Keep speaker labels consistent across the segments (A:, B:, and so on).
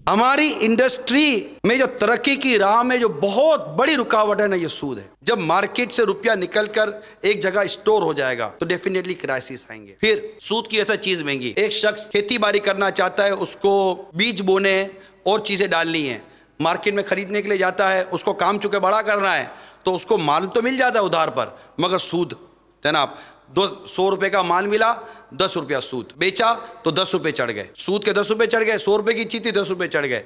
A: हमारी इंडस्ट्री में जो तरक्की की राह में जो बहुत बड़ी रुकावट है ना, ये सूद है। जब मार्केट से रुपया निकलकर एक जगह स्टोर हो जाएगा तो डेफिनेटली क्राइसिस आएंगे। फिर सूद की ऐसा चीज महंगी। एक शख्स खेती बाड़ी करना चाहता है, उसको बीज बोने और चीजें डालनी है, मार्केट में खरीदने के लिए जाता है, उसको काम चुके बड़ा करना है, तो उसको माल तो मिल जाता है उधार पर, मगर सूद जनाब 100 रुपए का माल मिला, 10 रुपया सूद, बेचा तो 10 रुपए चढ़ गए, सूद के 10 रुपए चढ़ गए, 100 रुपए की चीज थी 10 रुपए चढ़ गए।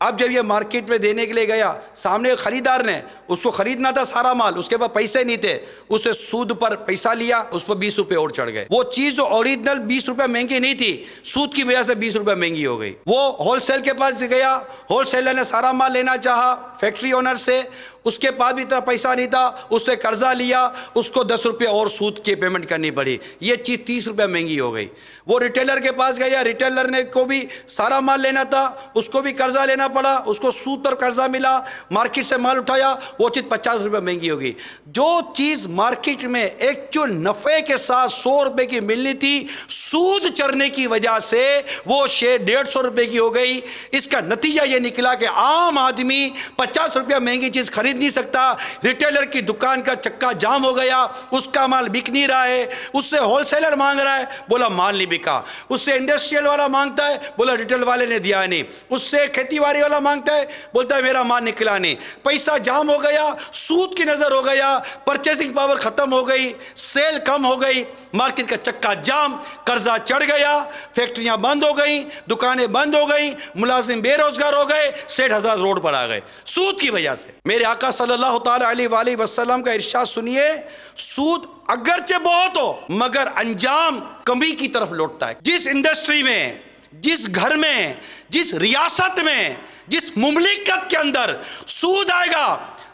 A: अब जब ये मार्केट में देने के लिए गया, सामने खरीदार ने, उसको खरीदना था सारा माल, उसके पास पैसे नहीं थे, उससे सूद पर पैसा लिया, उस पर 20 रुपए और चढ़ गए। वो चीज जो ओरिजिनल 20 रुपए महंगी नहीं थी, सूद की वजह से 20 रुपए महंगी हो गई। वो होलसेल के पास गया, होलसेलर ने सारा माल लेना चाहा फैक्ट्री ओनर से, उसके पास भी इतना पैसा नहीं था, उससे कर्जा लिया, उसको 10 रुपये और सूद की पेमेंट करनी पड़ी, ये चीज 30 रुपये महंगी हो गई। वो रिटेलर के पास गया, रिटेलर ने को भी सारा माल लेना था, उसको भी कर्जा लेना पड़ा, उसको सूद पर कर्जा मिला, मार्केट से माल उठाया, वो चीज 50 रुपये महंगी हो गई। जो चीज मार्केट में एक्चुअल नफे के साथ 100 रुपए की मिलनी थी, सूद चढ़ने की वजह से वो शेयर 150 रुपए की हो गई। इसका नतीजा ये निकला कि आम आदमी 50 रुपया महंगी चीज खरीद नहीं सकता, रिटेलर की दुकान का चक्का जाम हो गया, उसका माल बिक नहीं रहा है, उससे होलसेलर मांग रहा है, बोला माल नहीं बिका, उससे इंडस्ट्रियल वाला मांगता है, बोला रिटेल वाले ने दिया नहीं, उससे खेतीबाड़ी वाला मांगता है, बोलता है मेरा माल निकला नहीं, पैसा जाम हो गया, सूद की नजर हो गया, परचेसिंग पावर खत्म हो गई, सेल कम हो गई, मार्केट का चक्का जाम, कर्जा चढ़ गया, फैक्ट्रियां बंद हो गई, दुकानें बंद हो गई, मुलाजिम बेरोजगार हो गए, सेठ हजरात रोड पर आ गए सूद की वजह से। मेरे आका सल्लल्लाहु ताला अलैहि वसल्लम का इरशाद सुनिए, सूद अगरचे बहुत हो मगर अंजाम कमी की तरफ लौटता है। जिस इंडस्ट्री में, जिस घर में, जिस रियासत में, जिस मुमलिकत के अंदर सूद आएगा,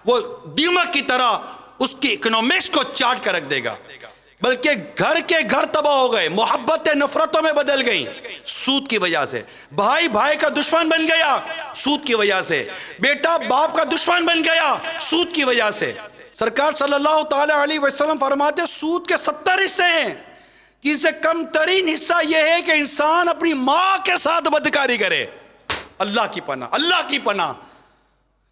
A: वो दीमक की तरह उसकी इकोनॉमिक्स को चाट कर रख देगा, बल्कि घर के घर तबाह हो गए, मोहब्बतें नफरतों में बदल गई सूद की वजह से, भाई भाई का दुश्मन बन गया सूद की वजह से, बेटा बाप का दुश्मन बन गया सूद की वजह से। सरकार सल्लल्लाहु ताला अलैहि वसल्लम फरमाते सूद के 70 हिस्से हैं, जिनसे कम तरीन हिस्सा यह है कि इंसान अपनी मां के साथ बदकारी करे। अल्लाह की पनाह, अल्लाह की पनाह।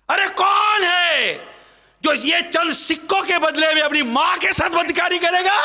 A: अरे कौन है जो ये चंद सिक्कों के बदले में अपनी मां के साथ बदकारी करेगा?